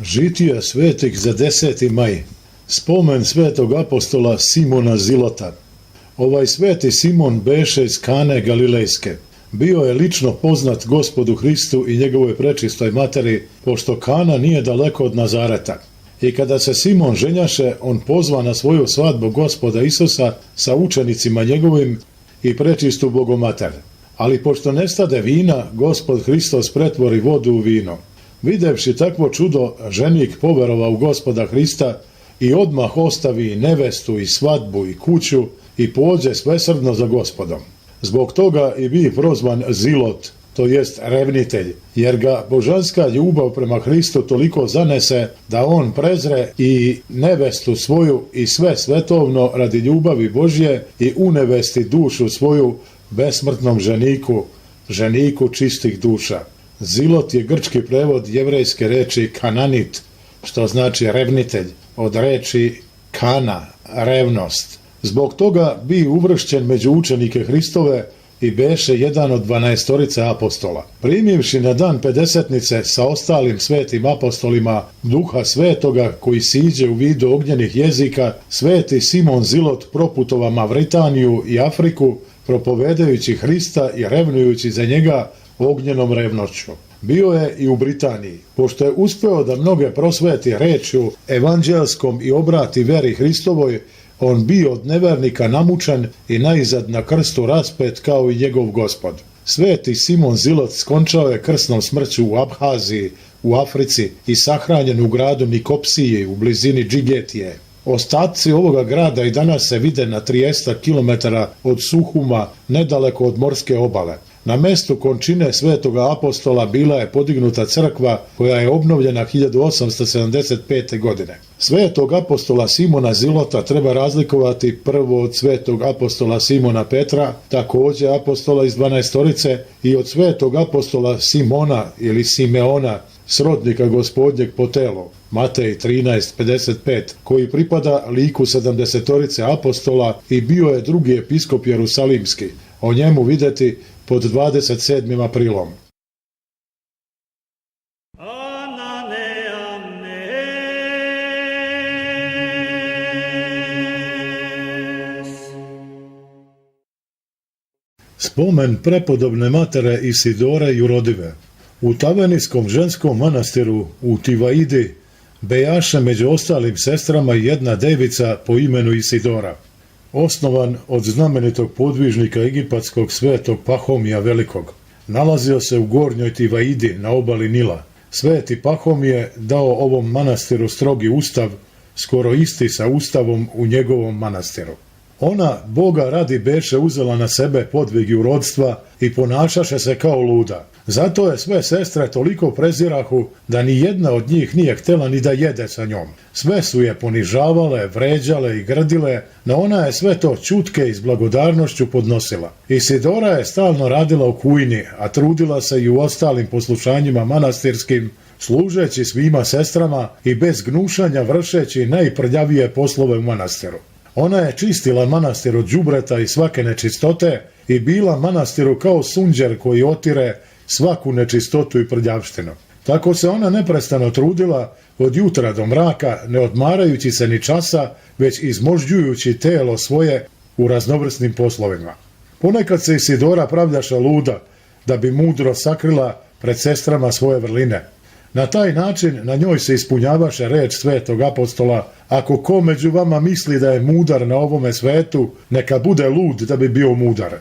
Žitija svetih za 10. maj. Spomen svetog apostola Simona Zilota. Ovaj sveti Simon beše iz Kane Galilejske. Bio je lično poznat Gospodu Hristu i njegovoj prečistoj materi, pošto Kana nije daleko od Nazareta. I kada se Simon ženjaše, on pozva na svoju svadbu Gospoda Isusa sa učenicima njegovim i prečistu Bogomater. Ali pošto nestade vina, Gospod Hristos pretvori vodu u vino. Videvši takvo čudo, ženik poverova u Gospoda Hrista i odmah ostavi nevestu i svadbu i kuću i pođe svesrdno za Gospodom. Zbog toga i bi prozvan Zilot, to jest revnitelj, jer ga božanska ljubav prema Hristu toliko zanese da on prezre i nevestu svoju i sve svetovno radi ljubavi Božje i unevesti dušu svoju besmrtnom ženiku čistih duša. Zilot je grčki prevod jevrejske reči kananit, što znači revnitelj, od reči kana, revnost. Zbog toga bi uvršćen među učenike Hristove i beše jedan od 12 apostola. Primivši na dan pedesetnice sa ostalim svetim apostolima Duha Svetoga koji siđe u vidu ognjenih jezika, sveti Simon Zilot proputova Mavritaniju i Afriku, propovedajući Hrista i revnujući za njega ognjenom revnošću. Bio je i u Britaniji, pošto je uspeo da mnoge prosveti rečju evanđelskom i obrati veri Hristovoj, on bio od nevernika namučen i naizad na krstu raspet kao i njegov Gospod. Sveti Simon Zilot skončao je krsnom smrću u Abhaziji, u Africi i sahranjen u gradu Nikopsiji u blizini Džigetije. Ostaci ovoga grada i danas se vide na 300 km od Suhuma, nedaleko od morske obale. Na mestu končine svetoga apostola bila je podignuta crkva koja je obnovljena 1875. godine. Svetog apostola Simona Zilota treba razlikovati prvo od svetog apostola Simona Petra, također apostola iz 12, i od svetog apostola Simona ili Simeona, srodnika Gospodnjeg po telu, Matej 13:55, koji pripada liku 70 apostola i bio je drugi episkop Jerusalimski. O njemu videti pod 27. aprilom. Spomen prepodobne matere Isidore Jurodive. U Tavenijskom ženskom manastiru u Tivaidi bejaše među ostalim sestrama jedna devica po imenu Isidora. Osnovan od znamenitog podvižnika egipatskog svetog Pahomija Velikog. Nalazio se u gornjoj Tivaidi na obali Nila. Sveti Pahom je dao ovom manastiru strogi ustav, skoro isti sa ustavom u njegovom manastiru. Ona Boga radi beše uzela na sebe podvig jurodstva i ponašaše se kao luda. Zato je sve sestre toliko prezirahu da ni jedna od njih nije htjela ni da jede sa njom. Sve su je ponižavale, vređale i grdile, no ona je sve to ćutke i s blagodarnošću podnosila. Isidora je stalno radila u kujni, a trudila se i u ostalim poslušanjima manastirskim, služeći svima sestrama i bez gnušanja vršeći najprljavije poslove u manastiru. Ona je čistila manastir od đubreta i svake nečistote i bila manastiru kao sunđer koji otire svaku nečistotu i prljavštinu. Tako se ona neprestano trudila od jutra do mraka, ne odmarajući se ni časa, već izmožđujući telo svoje u raznovrsnim poslovima. Ponekad se Isidora pravljaša luda da bi mudro sakrila pred sestrama svoje vrline. Na taj način na njoj se ispunjavaše reč svetog apostola: ako ko među vama misli da je mudar na ovome svetu, neka bude lud da bi bio mudar.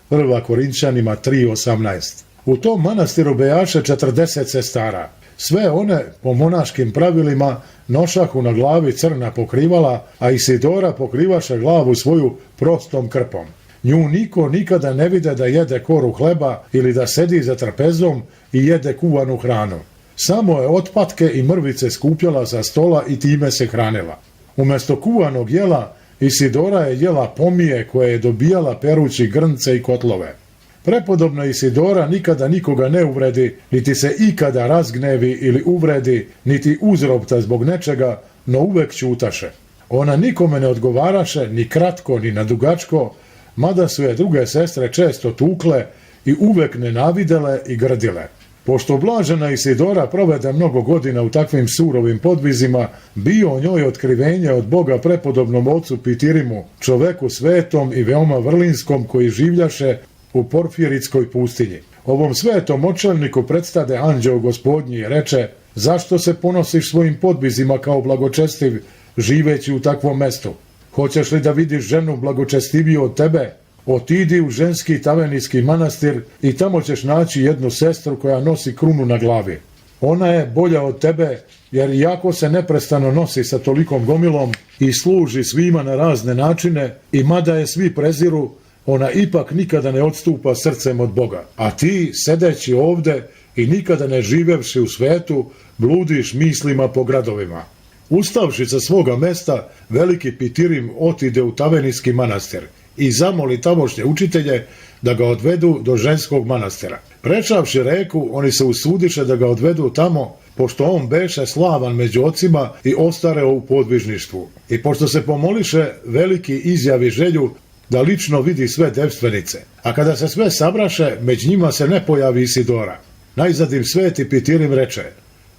1. Korinčanima 3:18. U tom manastiru bejaše 40 sestara. Sve one, po monaškim pravilima, nošahu na glavi crna pokrivala, a Isidora pokrivaše glavu svoju prostom krpom. Nju niko nikada ne vide da jede koru hleba ili da sedi za trpezom i jede kuvanu hranu. Samo je otpatke i mrvice skupljala sa stola i time se hranila. Umjesto kuvanog jela, Isidora je jela pomije koje je dobijala perući grnce i kotlove. Prepodobna Isidora nikada nikoga ne uvredi, niti se ikada razgnevi ili uvredi, niti uzropta zbog nečega, no uvek ćutaše. Ona nikome ne odgovaraše ni kratko ni nadugačko, mada su je druge sestre često tukle i uvek nenavidele i grdile. Pošto blažena Isidora provede mnogo godina u takvim surovim podvizima, bio njoj otkrivenje od Boga prepodobnom ocu Pitirimu, čoveku svetom i veoma vrlinskom koji življaše u Porfiritskoj pustinji. Ovom svetom očelniku predstade anđeo gospodnji i reče: zašto se ponosiš svojim podvizima kao blagočestiv, živeći u takvom mestu? Hoćeš li da vidiš ženu blagočestiviju od tebe? Otidi u ženski tavenijski manastir i tamo ćeš naći jednu sestru koja nosi krunu na glavi. Ona je bolja od tebe, jer iako se neprestano nosi sa tolikom gomilom i služi svima na razne načine, i mada je svi preziru, ona ipak nikada ne odstupa srcem od Boga. A ti, sedeći ovde i nikada ne živevši u svetu, bludiš mislima po gradovima. Ustavši sa svoga mesta, veliki Pitirim otide u tavenijski manastir i zamoli tamošnje učitelje da ga odvedu do ženskog manastira. Prečavši reku, oni se usudiše da ga odvedu tamo, pošto on beše slavan među ocima i ostareo u podvižništvu. I pošto se pomoliše, veliki izjavi želju da lično vidi sve devstvenice. A kada se sve sabraše, među njima se ne pojavi Isidora. Najzadim sveti Pitirim reče: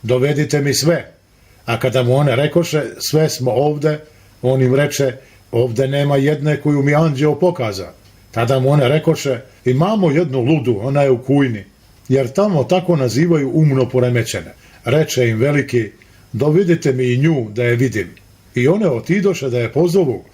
dovedite mi sve. A kada mu one rekoše: sve smo ovde, on im reče: ovde nema jedne koju mi anđeo pokaza. Tada mu one rekoše: imamo jednu ludu, ona je u Kujni, jer tamo tako nazivaju umno poremećene. Reče im veliki: dovedite mi i nju da je vidim. I one otidoše da je pozovu,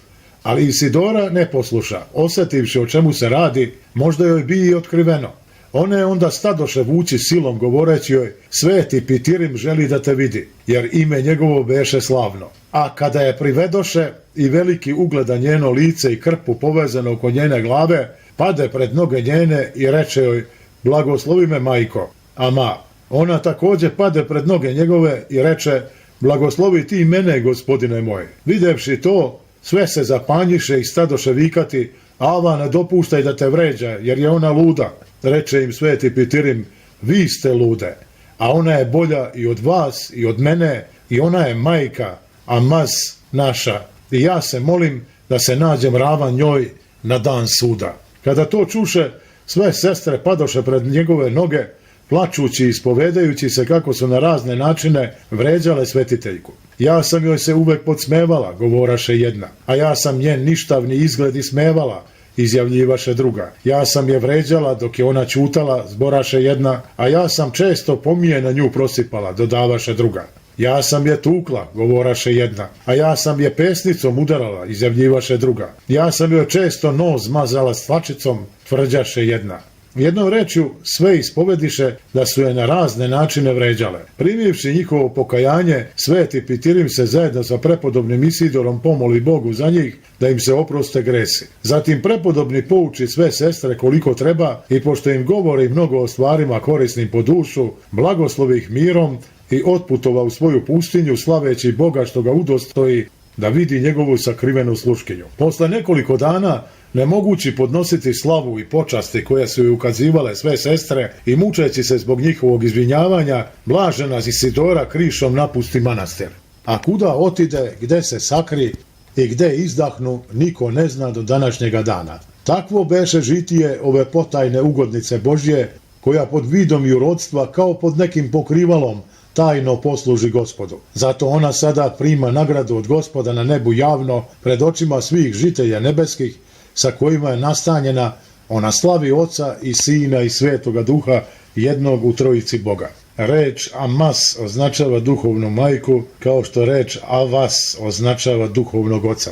ali Isidora ne posluša, osjetivši o čemu se radi, možda joj bi i otkriveno. One onda stadoše vući silom, govoreći joj: sveti Pitirim želi da te vidi, jer ime njegovo beše slavno. A kada je privedoše i veliki ugleda njeno lice i krpu povezano oko njene glave, pade pred noge njene i reče joj: blagoslovi me, majko. Ama ona takođe pade pred noge njegove i reče: blagoslovi ti mene, gospodine moj. Videvši to, sve se zapanjiše i stadoše vikati: Ava, ne dopuštaj da te vređa, jer je ona luda. Reče im sveti Pitirim: vi ste lude, a ona je bolja i od vas i od mene, i ona je majka, a maz naša, i ja se molim da se nađem ravan njoj na dan suda. Kada to čuše, sve sestre padoše pred njegove noge, plačući i ispovedajući se kako su na razne načine vređale svetiteljku. Ja sam joj se uvek podsmevala, govoraše jedna, a ja sam njen ništavni izgled ismevala, izjavljivaše druga. Ja sam je vređala dok je ona ćutala, zboraše jedna, a ja sam često pomije na nju prosipala, dodavaše druga. Ja sam je tukla, govoraše jedna, a ja sam je pesnicom udarala, izjavljivaše druga. Ja sam joj često nos mazala stvačicom, tvrđaše jedna. Jednom rečju sve ispovediše da su je na razne načine vređale. Primivši njihovo pokajanje, sveti Pitirim se zajedno sa prepodobnim Isidorom pomoli Bogu za njih da im se oproste gresi. Zatim prepodobni pouči sve sestre koliko treba i pošto im govori mnogo o stvarima korisnim po dušu, blagoslovi ih mirom i otputova u svoju pustinju slaveći Boga što ga udostoji da vidi njegovu sakrivenu sluškinju. Posle nekoliko dana, ne mogući podnositi slavu i počasti koje su joj ukazivale sve sestre i mučeći se zbog njihovog izvinjavanja, blažena Isidora krišom napusti manastir. A kuda otide, gde se sakri i gde izdahnu, niko ne zna do današnjega dana. Takvo beše žitije ove potajne ugodnice Božje, koja pod vidom jurodstva kao pod nekim pokrivalom tajno posluži Gospodu. Zato ona sada prima nagradu od Gospoda na nebu javno, pred očima svih žitelja nebeskih, sa kojima je nastanjena, ona slavi Oca i Sina i Svetoga Duha, jednog u trojici Boga. Reč Amas označava duhovnu majku, kao što reč Avas označava duhovnog oca.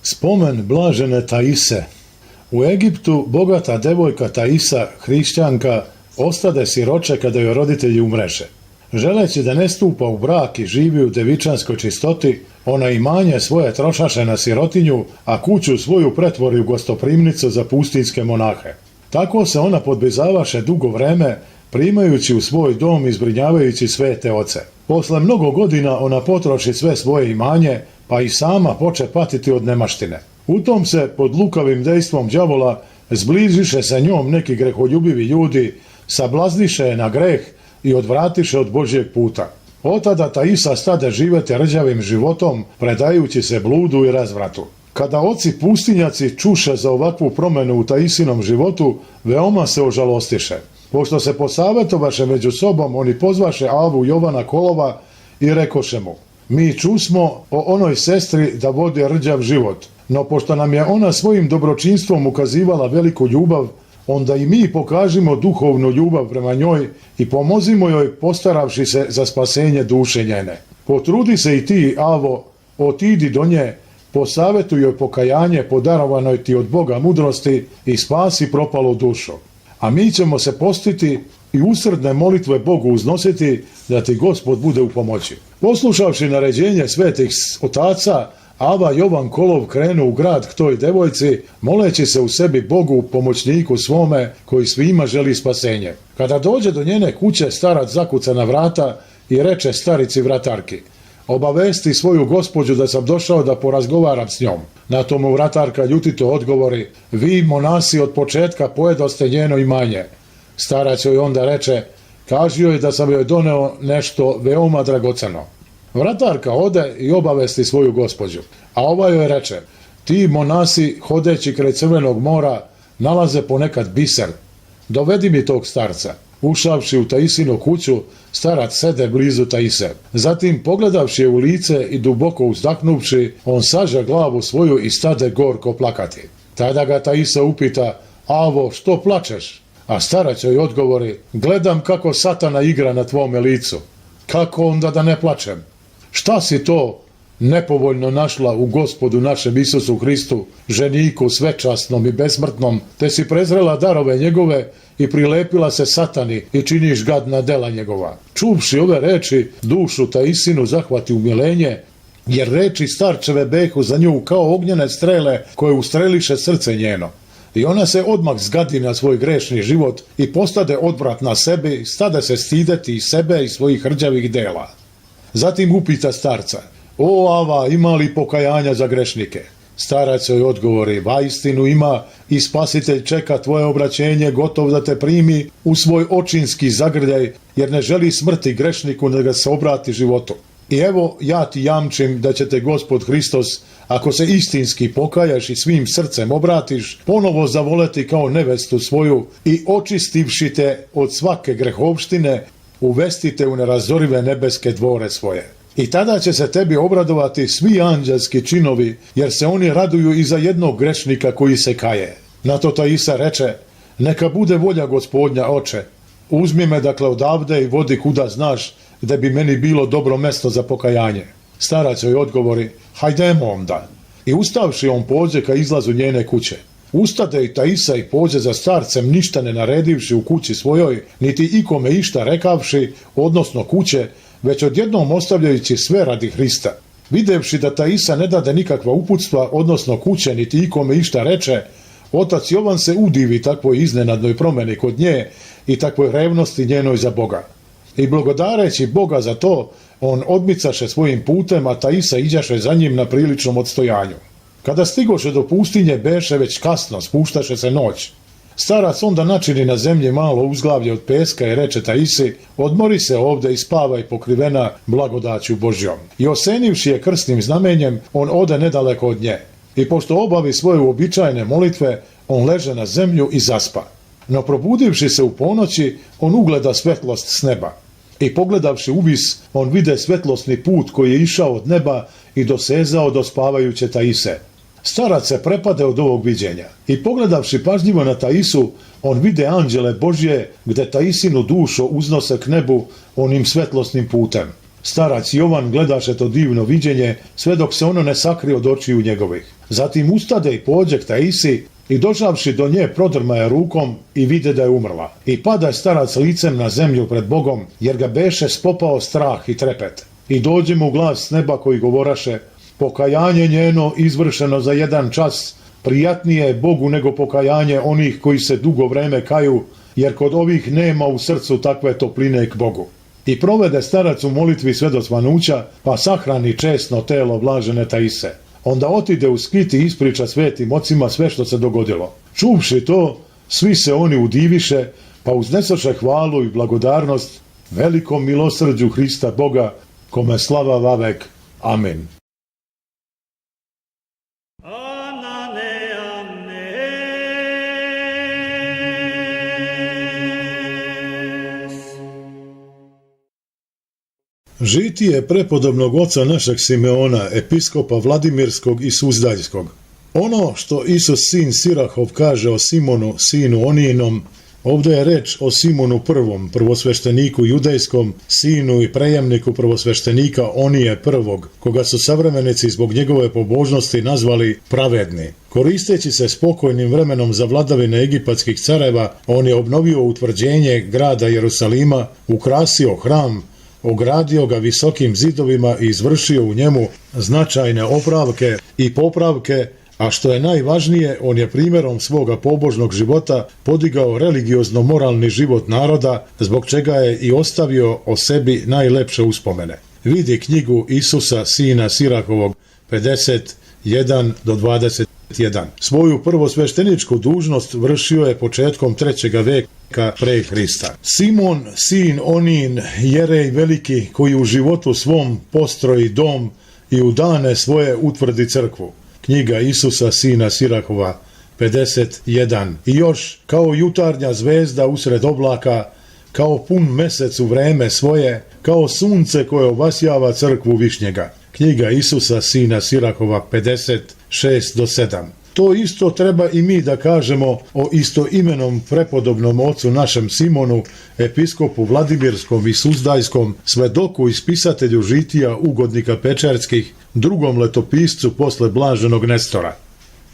Spomen blažene Taise. U Egiptu bogata devojka Taisa, hrišćanka, ostade siroče kada joj roditelji umreše. Želeći da ne stupa u brak i živi u devičanskoj čistoti, ona imanje svoje trošaše na sirotinju, a kuću svoju pretvori u gostoprimnicu za pustinske monahe. Tako se ona podbizavaše dugo vreme, primajući u svoj dom i zbrinjavajući svete oce. Posle mnogo godina ona potroši sve svoje imanje, pa i sama poče patiti od nemaštine. U tom se, pod lukavim dejstvom đavola, zbližiše sa njom neki greholjubivi ljudi, sablazniše je na greh i odvratiše od Božjeg puta. Od tada Taisa stade živjeti rđavim životom, predajući se bludu i razvratu. Kada oci pustinjaci čuše za ovakvu promjenu u Taisinom životu, veoma se ožalostiše. Pošto se posavjetovaše među sobom, oni pozvaše Avu Jovana Kolova i rekoše mu: mi čusmo o onoj sestri da vodi rđav život, no pošto nam je ona svojim dobročinstvom ukazivala veliku ljubav, onda i mi pokažimo duhovnu ljubav prema njoj i pomozimo joj postaravši se za spasenje duše njene. Potrudi se i ti, Avo, otidi do nje, posavjetuj joj pokajanje podarovanoj ti od Boga mudrosti i spasi propalu dušu. A mi ćemo se postiti i usrdne molitve Bogu uznositi da ti Gospod bude u pomoći. Poslušavši naređenje svetih otaca, Ava Jovan Kolov krenu u grad k toj devojci, moleći se u sebi Bogu, pomoćniku svome, koji svima želi spasenje. Kada dođe do njene kuće, starac zakuca na vrata i reče starici vratarki: obavesti svoju gospođu da sam došao da porazgovaram s njom. Na to mu vratarka ljutito odgovori: vi, monasi, od početka pojedoste njeno imanje. Starac joj onda reče: kaži joj da sam joj doneo nešto veoma dragoceno. Vratarka ode i obavesti svoju gospođu, a ova joj reče: ti, monasi, hodeći kraj Crvenog mora, nalaze ponekad biser. Dovedi mi tog starca. Ušavši u Taisinu kuću, starac sede blizu Taise. Zatim, pogledavši je u lice i duboko uzdahnuvši, on saže glavu svoju i stade gorko plakati. Tada ga Taisa upita: Avo, što plačeš? A starac joj odgovori: gledam kako Satana igra na tvome licu. Kako onda da ne plačem? Šta si to nepovoljno našla u Gospodu našem Isusu Hristu, ženiku svečasnom i besmrtnom, te si prezrela darove njegove i prilepila se Satani i činiš gadna dela njegova. Čuvši ove reči, dušu Taisinu zahvati umilenje, jer reči starčeve behu za nju kao ognjene strele koje ustreliše srce njeno. I ona se odmah zgadi na svoj grešni život i postade odvratna sebi, stade se stideti i sebe i svojih rđavih dela. Zatim upita starca: o Ava, ima li pokajanja za grešnike? Starac joj odgovori: vaistinu ima, i Spasitelj čeka tvoje obraćenje, gotov da te primi u svoj očinski zagrljaj, jer ne želi smrti grešniku, nego se obrati životu. I evo, ja ti jamčim da će te Gospod Hristos, ako se istinski pokajaš i svim srcem obratiš, ponovo zavoleti kao nevestu svoju i očistivši te od svake grehovštine, uvesti te u nerazorive nebeske dvore svoje. I tada će se tebi obradovati svi anđelski činovi, jer se oni raduju i za jednog grešnika koji se kaje. Na to Taisa reče: neka bude volja Gospodnja, oče. Uzmi me dakle odavde i vodi kuda znaš, da bi meni bilo dobro mesto za pokajanje. Starac joj odgovori: hajdemo onda. I ustavši on pođe ka izlazu njene kuće. Ustade i Taisa i pođe za starcem, ništa ne naredivši u kući svojoj, niti ikome išta rekavši, odnosno kuće, već odjednom ostavljajući sve radi Hrista. Videvši da Taisa ne dade nikakva uputstva, odnosno kuće, niti ikome išta reče, otac Jovan se udivi takvoj iznenadnoj promjeni kod nje i takvoj revnosti njenoj za Boga. I blagodareći Boga za to, on odmicaše svojim putem, a Taisa iđaše za njim na priličnom odstojanju. Kada stigoše do pustinje, beše već kasno, spuštaše se noć. Starac onda načini na zemlji malo uzglavlje od peska i reče Taisi: odmori se ovde i spavaj pokrivena blagodaću Božjom. I osenivši je krstnim znamenjem, on ode nedaleko od nje. I pošto obavi svoje uobičajene molitve, on leže na zemlju i zaspa. No probudivši se u ponoći, on ugleda svetlost s neba. I pogledavši uvis, on vide svetlosni put koji je išao od neba i dosezao do spavajuće Taise. Starac se prepade od ovog viđenja i pogledavši pažljivo na Taisu, on vide anđele Božje gde Taisinu dušo uznose k nebu onim svetlosnim putem. Starac Jovan gledaše to divno viđenje sve dok se ono ne sakri od očiju njegovih. Zatim ustade i pođe k Taisi i došavši do nje prodrmaje rukom i vide da je umrla. I pada starac licem na zemlju pred Bogom, jer ga beše spopao strah i trepet. I dođe mu glas s neba koji govoraše: pokajanje njeno izvršeno za jedan čas prijatnije je Bogu nego pokajanje onih koji se dugo vreme kaju, jer kod ovih nema u srcu takve topline k Bogu. I provede starac u molitvi sve do svanuća, pa sahrani česno telo blažene Taise. Onda otide u skit i ispriča svetim ocima sve što se dogodilo. Čuvši to, svi se oni udiviše, pa uznesoše hvalu i blagodarnost velikom milosrđu Hrista Boga, kome slava vavek. Amen. Žitije prepodobnog oca našeg Simeona, episkopa Vladimirskog i Suzdaljskog. Ono što Isus sin Sirahov kaže o Simonu, sinu Onijinom, ovdje je reč o Simonu I, prvosvešteniku judejskom, sinu i prejemniku prvosveštenika Onije prvog, koga su savremenici zbog njegove pobožnosti nazvali pravedni. Koristeći se spokojnim vremenom za vladavine egipatskih careva, on je obnovio utvrđenje grada Jerusalima, ukrasio hram, ogradio ga visokim zidovima i izvršio u njemu značajne opravke i popravke, a što je najvažnije, on je primjerom svoga pobožnog života podigao religiozno-moralni život naroda, zbog čega je i ostavio o sebi najlepše uspomene. Vidi knjigu Isusa sina Sirahovog 51 do 21. Svoju prvosvešteničku dužnost vršio je početkom 3. veka pre Hrista. Simon, sin Onijin, jerej veliki, koji u životu svom postroji dom i u dane svoje utvrdi crkvu. Knjiga Isusa sina Sirahova 51. I još, kao jutarnja zvezda usred oblaka, kao pun mesec u vreme svoje, kao sunce koje obasjava crkvu Višnjega. Knjiga Isusa sina Sirahova 56 do 7. To isto treba i mi da kažemo o istoimenom prepodobnom ocu našem Simonu, episkopu Vladimirskom i Suzdajskom, svedoku i spisatelju žitija ugodnika Pečerskih, drugom letopiscu posle blaženog Nestora.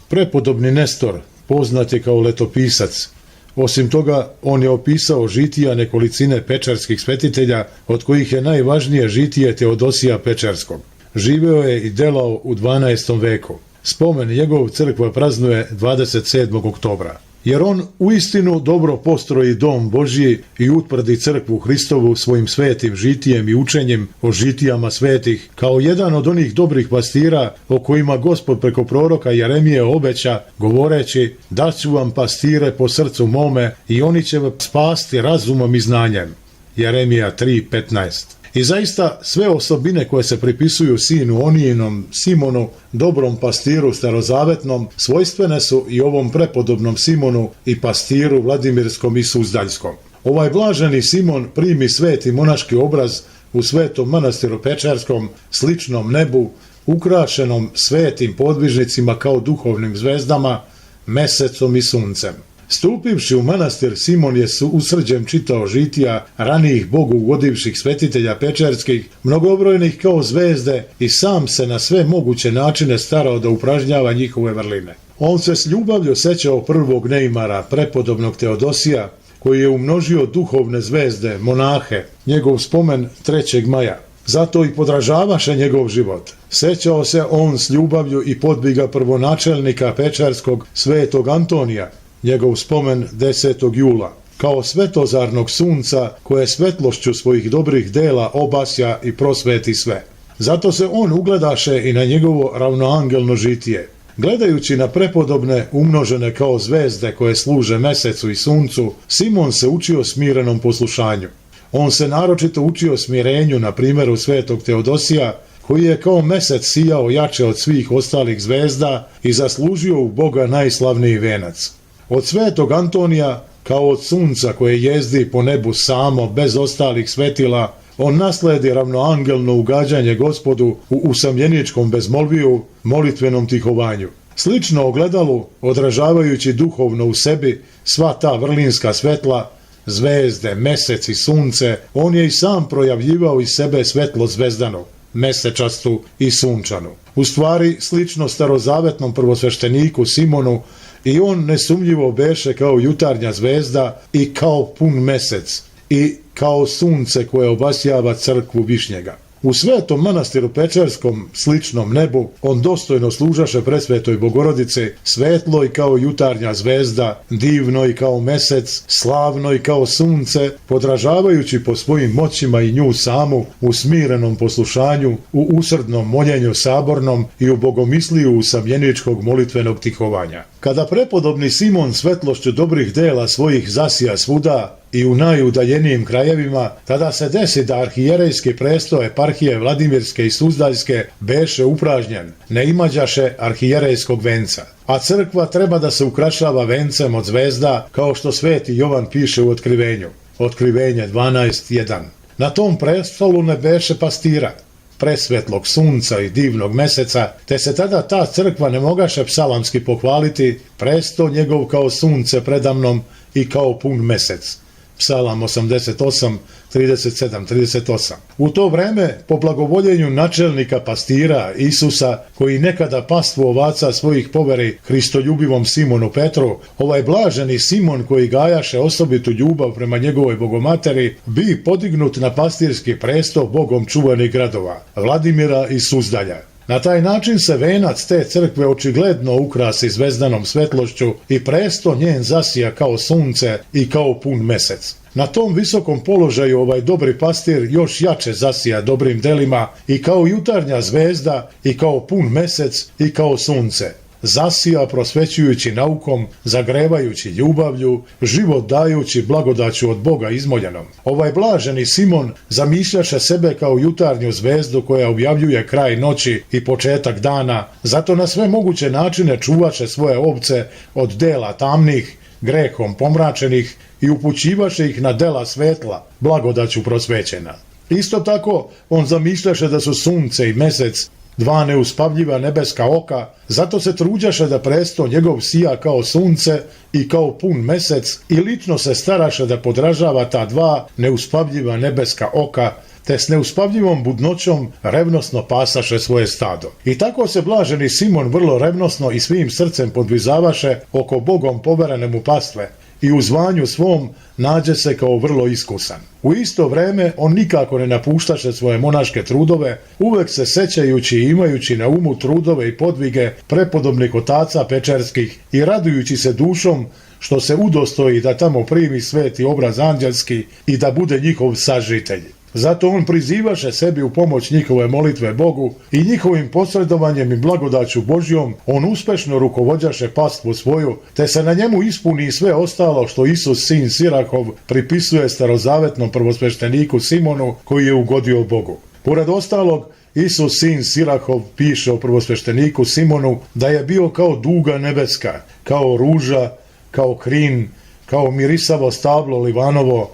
Prepodobni Nestor poznat je kao letopisac. Osim toga, on je opisao žitija nekolicine pečerskih svetitelja, od kojih je najvažnije žitije Teodosija Pečerskog. Živeo je i delao u 12. veku. Spomen njegov crkva praznuje 27. oktobra. Jer on uistinu dobro postroji dom Božji i utvrdi crkvu Hristovu svojim svetim žitijem i učenjem o žitijama svetih, kao jedan od onih dobrih pastira o kojima Gospod preko proroka Jeremije obeća, govoreći: daću vam pastire po srcu mome i oni će vas spasti razumom i znanjem. Jeremija 3:15. I zaista sve osobine koje se pripisuju sinu Onijinom, Simonu, dobrom pastiru starozavetnom, svojstvene su i ovom prepodobnom Simonu i pastiru Vladimirskom i Suzdaljskom. Ovaj blaženi Simon primi sveti monaški obraz u svetom manastiru Pečerskom, sličnom nebu, ukrašenom svetim podvižnicima kao duhovnim zvezdama, mesecom i suncem. Stupivši u manastir, Simon je usrđem čitao žitija ranijih Bogu ugodivših svetitelja pečerskih, mnogobrojnih kao zvezde, i sam se na sve moguće načine starao da upražnjava njihove vrline. On se s ljubavlju sećao prvog neimara, prepodobnog Teodosija, koji je umnožio duhovne zvezde, monahe, njegov spomen 3. maja. Zato i podražavaše njegov život. Sećao se on s ljubavlju i podviga prvonačelnika pečerskog svetog Antonija, njegov spomen 10. jula, kao svetozarnog sunca koje svetlošću svojih dobrih dela obasja i prosveti sve. Zato se on ugledaše i na njegovo ravnoangelno žitije. Gledajući na prepodobne, umnožene kao zvezde koje služe mesecu i suncu, Simon se učio smirenom poslušanju. On se naročito učio smirenju na primjeru svetog Teodosija, koji je kao mesec sijao jače od svih ostalih zvezda i zaslužio u Boga najslavniji venac. Od svetog Antonija, kao od sunca koje jezdi po nebu samo, bez ostalih svetila, on nasledi ravnoangelno ugađanje Gospodu u usamljeničkom bezmolviju, molitvenom tihovanju. Slično ogledalu, odražavajući duhovno u sebi sva ta vrlinska svetla, zvezde, mesec i sunce, on je i sam projavljivao iz sebe svetlo zvezdanu, mesečastu i sunčanu. U stvari, slično starozavetnom prvosvešteniku Simonu, i on nesumnjivo beše kao jutarnja zvezda i kao pun mesec i kao sunce koje obasjava crkvu Višnjega. U svetom manastiru Pečerskom, sličnom nebu, on dostojno služaše presvetoj Bogorodici, svetloj kao jutarnja zvezda, divnoj kao mesec, slavnoj kao sunce, podražavajući po svojim moćima i nju samu, u smirenom poslušanju, u usrdnom moljenju sabornom i u bogomisliju usamljeničkog molitvenog tihovanja. Kada prepodobni Simon svetlošću dobrih dela svojih zasija svuda, i u najudaljenijim krajevima, tada se desi da arhijerejski presto eparhije Vladimirske i Suzdalske beše upražnjen, ne imađaše arhijerejskog venca. A crkva treba da se ukrašava vencem od zvezda, kao što sveti Jovan piše u Otkrivenju. Otkrivenje 12.1. Na tom prestolu ne beše pastira, presvetlog sunca i divnog meseca, te se tada ta crkva ne mogaše psalamski pohvaliti, presto njegov kao sunce predamnom i kao pun mesec. Psalam 88, 37, 38. U to vreme, po blagovoljenju načelnika pastira Isusa, koji nekada pastvu ovaca svojih poveri hristoljubivom Simonu Petru, ovaj blaženi Simon koji gajaše osobitu ljubav prema njegovoj bogomateri, bi podignut na pastirski presto Bogom čuvanih gradova, Vladimira i Suzdalja. Na taj način se venac te crkve očigledno ukrasi zvezdanom svetlošću i presto njen zasija kao sunce i kao pun mesec. Na tom visokom položaju ovaj dobri pastir još jače zasija dobrim delima i kao jutarnja zvezda i kao pun mesec i kao sunce. Zasija prosvećujući naukom, zagrevajući ljubavlju, život dajući blagodaću od Boga izmoljenom. Ovaj blaženi Simon zamišljaše sebe kao jutarnju zvezdu koja objavljuje kraj noći i početak dana, zato na sve moguće načine čuvaše svoje ovce od dela tamnih, grehom pomračenih i upućivaše ih na dela svetla, blagodaću prosvećena. Isto tako, on zamišljaše da su sunce i mesec dva neuspavljiva nebeska oka, zato se truđaše da presto njegov sija kao sunce i kao pun mesec i lično se staraše da podražava ta dva neuspavljiva nebeska oka, te s neuspavljivom budnoćom revnosno pasaše svoje stado. I tako se blaženi Simon vrlo revnosno i svim srcem podvizavaše oko Bogom poverene mu pastve i u zvanju svom nađe se kao vrlo iskusan. U isto vreme on nikako ne napuštaše svoje monaške trudove, uvek se sećajući i imajući na umu trudove i podvige prepodobnih otaca pečerskih i radujući se dušom što se udostoji da tamo primi sveti obraz anđelski i da bude njihov sažitelj. Zato on prizivaše sebi u pomoć njihove molitve Bogu i njihovim posredovanjem i blagodaću Božjom on uspešno rukovođaše pastvu svoju, te se na njemu ispuni sve ostalo što Isus sin Sirahov pripisuje starozavetnom prvosvešteniku Simonu koji je ugodio Bogu. Pored ostalog, Isus sin Sirahov piše o prvosvešteniku Simonu da je bio kao duga nebeska, kao ruža, kao krin, kao mirisavo stablo livanovo,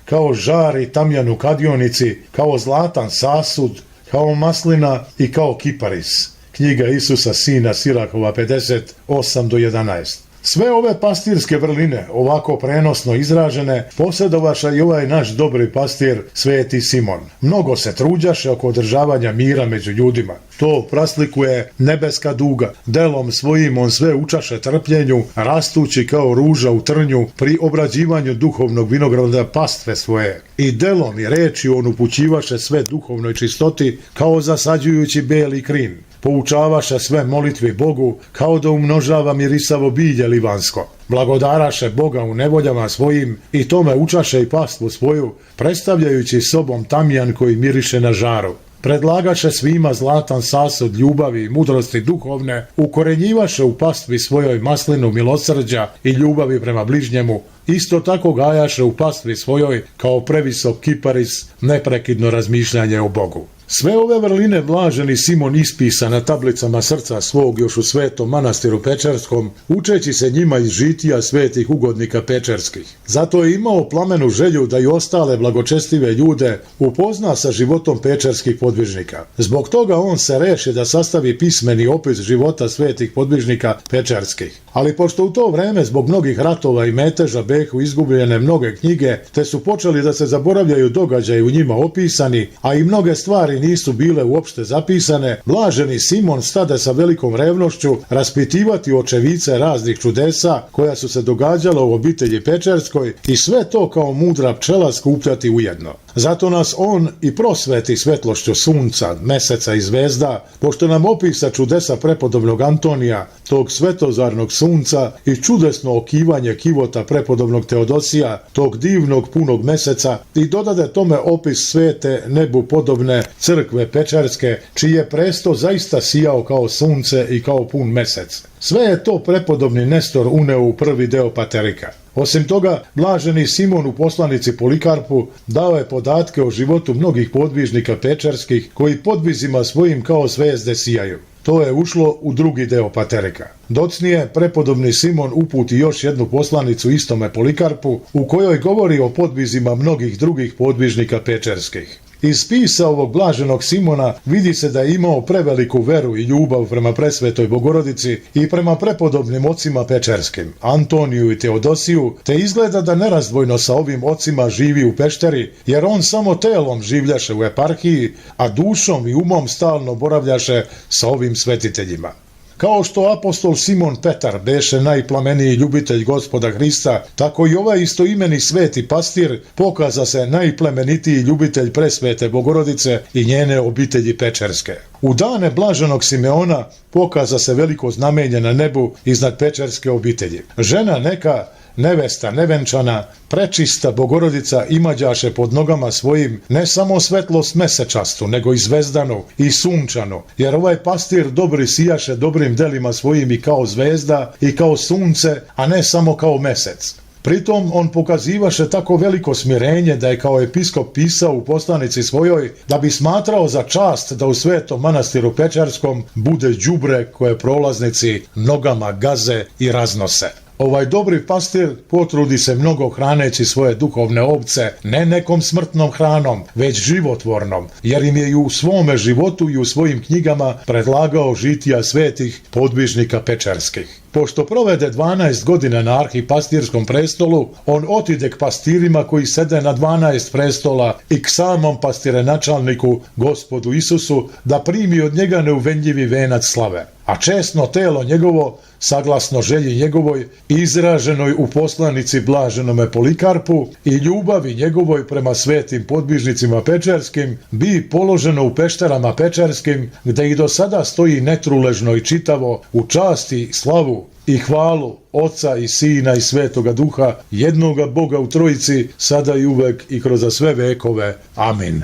kao žar i tamjan u kadionici, kao zlatan sasud, kao maslina i kao kiparis. Knjiga Isusa sina Sirahova 58-11. Sve ove pastirske vrline, ovako prenosno izražene, posjedovaše i ovaj naš dobri pastir, sveti Simon. Mnogo se truđaše oko održavanja mira među ljudima. To praslikuje nebeska duga. Delom svojim on sve učaše trpljenju, rastući kao ruža u trnju pri obrađivanju duhovnog vinograda pastve svoje. I delom i reči on upućivaše sve duhovnoj čistoti kao zasađujući beli krin. Poučavaše sve molitvi Bogu kao da umnožava mirisavo bilje livansko. Blagodaraše Boga u nevoljama svojim i tome učaše i pastvu svoju, predstavljajući sobom tamjan koji miriše na žaru. Predlagaše svima zlatan sasud ljubavi i mudrosti duhovne, ukorenjivaše u pastvi svojoj maslinu milosrđa i ljubavi prema bližnjemu, isto tako gajaše u pastvi svojoj kao previsok kiparis neprekidno razmišljanje o Bogu. Sve ove vrline blaženi Simon ispisa na tablicama srca svog još u svetom manastiru Pečerskom, učeći se njima iz žitija svetih ugodnika pečerskih. Zato je imao plamenu želju da i ostale blagočestive ljude upozna sa životom pečerskih podvižnika. Zbog toga on se reši da sastavi pismeni opis života svetih podvižnika pečerskih. Ali pošto u to vreme zbog mnogih ratova i meteža behu izgubljene mnoge knjige, te su počeli da se zaboravljaju događaji u njima opisani, a i mnoge stvari nisu bile uopšte zapisane, blaženi Simon stade sa velikom revnošću raspitivati očevice raznih čudesa koja su se događala u obitelji Pečerskoj i sve to kao mudra pčela skupljati ujedno. Zato nas on i prosveti svetlošću sunca, meseca i zvezda, pošto nam opisa čudesa prepodobnog Antonija, tog svetozarnog sunca i čudesno okivanje kivota prepodobnog Teodosija, tog divnog punog meseca i dodade tome opis svete nebu podobne crkve Pečerske, čiji je presto zaista sijao kao sunce i kao pun mesec. Sve je to prepodobni Nestor uneo u prvi deo Paterika. Osim toga, blaženi Simon u poslanici Polikarpu dao je podatke o životu mnogih podvižnika pečerskih koji podvizima svojim kao zvijezde sijaju. To je ušlo u drugi deo Paterika. Docnije, prepodobni Simon uputi još jednu poslanicu istome Polikarpu u kojoj govori o podvizima mnogih drugih podvižnika pečerskih. Iz spisa ovog blaženog Simona vidi se da je imao preveliku veru i ljubav prema presvetoj Bogorodici i prema prepodobnim ocima pečerskim, Antoniju i Teodosiju, te izgleda da nerazdvojno sa ovim ocima živi u Pešteri, jer on samo telom življaše u eparhiji, a dušom i umom stalno boravljaše sa ovim svetiteljima. Kao što apostol Simon Petar beše najplameniji ljubitelj Gospoda Hrista, tako i ovaj istoimeni sveti pastir pokaza se najplemenitiji ljubitelj presvete Bogorodice i njene obitelji pečerske. U dane blaženog Simeona pokaza se veliko znamenje na nebu iznad pečerske obitelji. Žena neka, nevesta nevenčana, prečista Bogorodica imađaše pod nogama svojim ne samo svetlost mesečastu, nego i zvezdanu i sunčanu, jer ovaj pastir dobri sijaše dobrim delima svojim i kao zvezda i kao sunce, a ne samo kao mesec. Pritom on pokazivaše tako veliko smirenje da je kao episkop pisao u poslanici svojoj da bi smatrao za čast da u svetom manastiru pečarskom bude đubre koje prolaznici nogama gaze i raznose. Ovaj dobri pastir potrudi se mnogo hraneći svoje duhovne ovce ne nekom smrtnom hranom, već životvornom, jer im je i u svome životu i u svojim knjigama predlagao žitija svetih podvižnika pečarskih. Pošto provede 12 godina na arhipastirskom prestolu, on otide k pastirima koji sede na 12 prestola i k samom pastirenačalniku, Gospodu Isusu, da primi od njega neuvenljivi venac slave. A česno telo njegovo, saglasno želji njegovoj, izraženoj u poslanici blaženome Polikarpu i ljubavi njegovoj prema svetim podvižnicima pečerskim, bi položeno u pešterama pečerskim, gde i do sada stoji netruležno i čitavo u časti, slavu i hvalu Oca i Sina i Svetoga Duha, jednoga Boga u Trojici, sada i uvek i kroz sve vekove. Amin.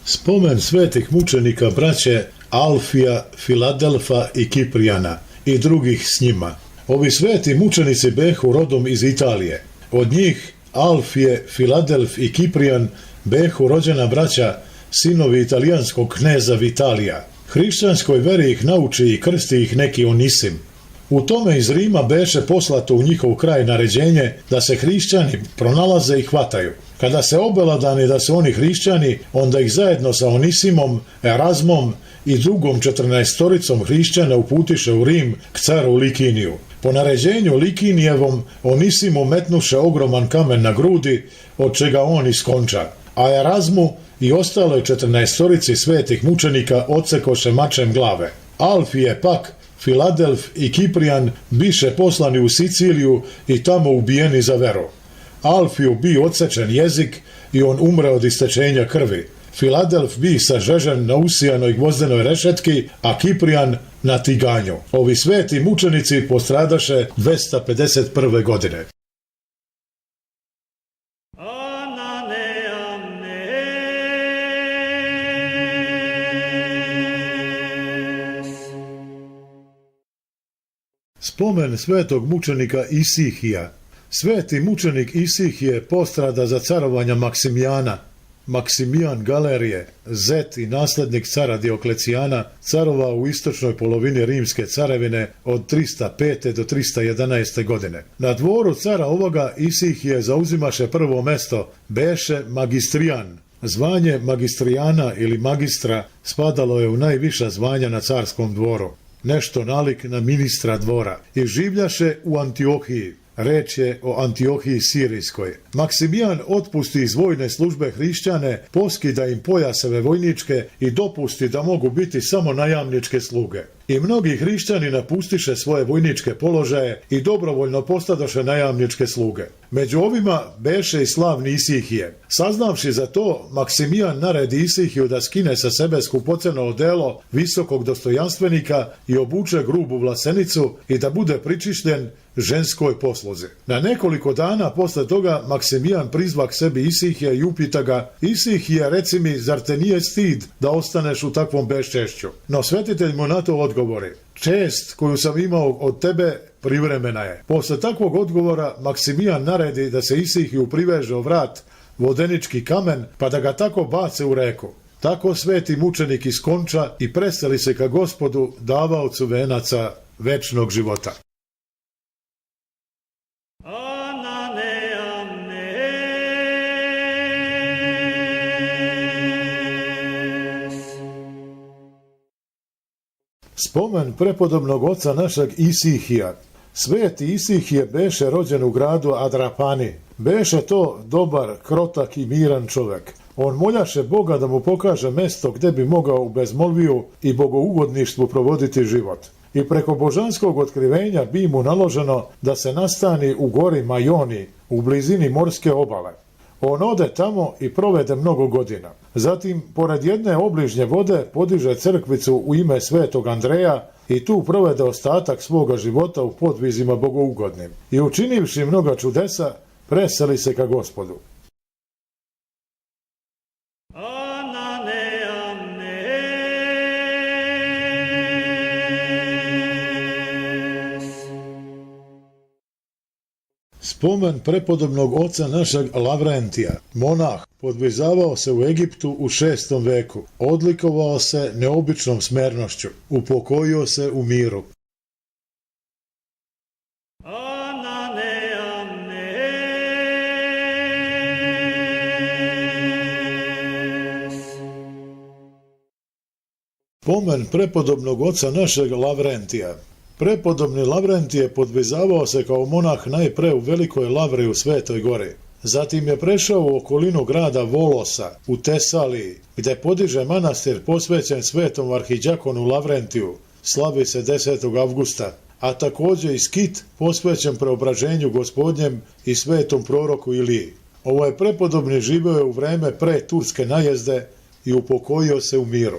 Spomen svetih mučenika braće Alfija, Filadelfa i Kiprijana i drugih s njima. Ovi sveti mučenici behu rodom iz Italije. Od njih Alfije, Filadelf i Kiprijan behu rođena braća, sinovi italijanskog kneza Vitalija. Hrišćanskoj veri ih nauči i krsti ih neki Onisim. U tome iz Rima beše poslato u njihov kraj naređenje da se hrišćani pronalaze i hvataju. Kada se obeladani da su oni hrišćani, onda ih zajedno sa Onisimom, Erazmom i drugom 14 hrišćana uputiše u Rim k caru Likiniju. Po naređenju Likinijevom Onisimu metnuše ogroman kamen na grudi, od čega on iskonča, a Erazmu i ostaloj 14 svetih mučenika odsekoše mačem glave. Alfije pak, Filadelf i Kiprijan biše poslani u Siciliju i tamo ubijeni za veru. Alfiju bi odsečen jezik i on umre od istečenja krvi. Filadelf bi sažežen na usijanoj gvozdenoj rešetki, a Kiprijan na tiganju. Ovi sveti mučenici postradaše 251. godine. Spomen svetog mučenika Isihija. Sveti mučenik Isihije postrada za carovanja Maksimijana. Maksimijan Galerije, zet i naslednik cara Dioklecijana, carovao u istočnoj polovini rimske carevine od 305. do 311. godine. Na dvoru cara ovoga Isihije zauzimaše prvo mesto, beše magistrijan. Zvanje magistrijana ili magistra spadalo je u najviša zvanja na carskom dvoru, nešto nalik na ministra dvora, i življaše u Antiohiji. Reč je o Antiohiji Sirijskoj. Maksimijan otpusti iz vojne službe hrišćane, poskida im pojaseve vojničke i dopusti da mogu biti samo najamničke sluge. I mnogi hrišćani napustiše svoje vojničke položaje i dobrovoljno postadoše najamničke sluge. Među ovima beše i slavni Isihije. Saznavši za to, Maksimijan naredi Isihiju da skine sa sebe skupoceno odelo visokog dostojanstvenika i obuče grubu vlasenicu i da bude pričišljen ženskoj posluzi. Na nekoliko dana posle toga Maksimijan prizva k sebi Isihija i upita ga: Isihije, reci mi, zar te nije stid da ostaneš u takvom beščešću? No svetitelj mu na to odgovori: čest koju sam imao od tebe privremena je. Posle takvog odgovora Maksimijan naredi da se Isihiju priveže o vrat vodenički kamen, pa da ga tako bace u reku. Tako sveti mučenik iskonča i preseli se ka Gospodu, davaocu venaca večnog života. Spomen prepodobnog oca našeg Isihija. Sveti Isihije beše rođen u gradu Adrapani. Beše to dobar, krotak i miran čovek. On moljaše Boga da mu pokaže mesto gde bi mogao u bezmolviju i bogougodništvu provoditi život. I preko božanskog otkrivenja bi mu naloženo da se nastani u gori Majoni, u blizini morske obale. On ode tamo i provede mnogo godina. Zatim, pored jedne obližnje vode, podiže crkvicu u ime svetog Andreja i tu provede ostatak svoga života u podvizima bogougodnim. I učinivši mnoga čudesa, preseli se ka Gospodu. Spomen prepodobnog oca našeg Lavrentija. Monah, podvizavao se u Egiptu u 6. veku. Odlikovao se neobičnom smernošću. Upokojio se u miru. Spomen prepodobnog oca našeg Lavrentija. Prepodobni Lavrentije podvizavao se kao monah najpre u Velikoj Lavri u Svetoj Gori. Zatim je prešao u okolinu grada Volosa u Tesaliji, gde podiže manastir posvećen svetom arhidjakonu Lavrentiju, slavi se 10. avgusta, a takođe i skit posvećen preobraženju Gospodnjem i svetom proroku Iliji. Ovo je prepodobni živeo u vreme pre turske najezde i upokojio se u miru.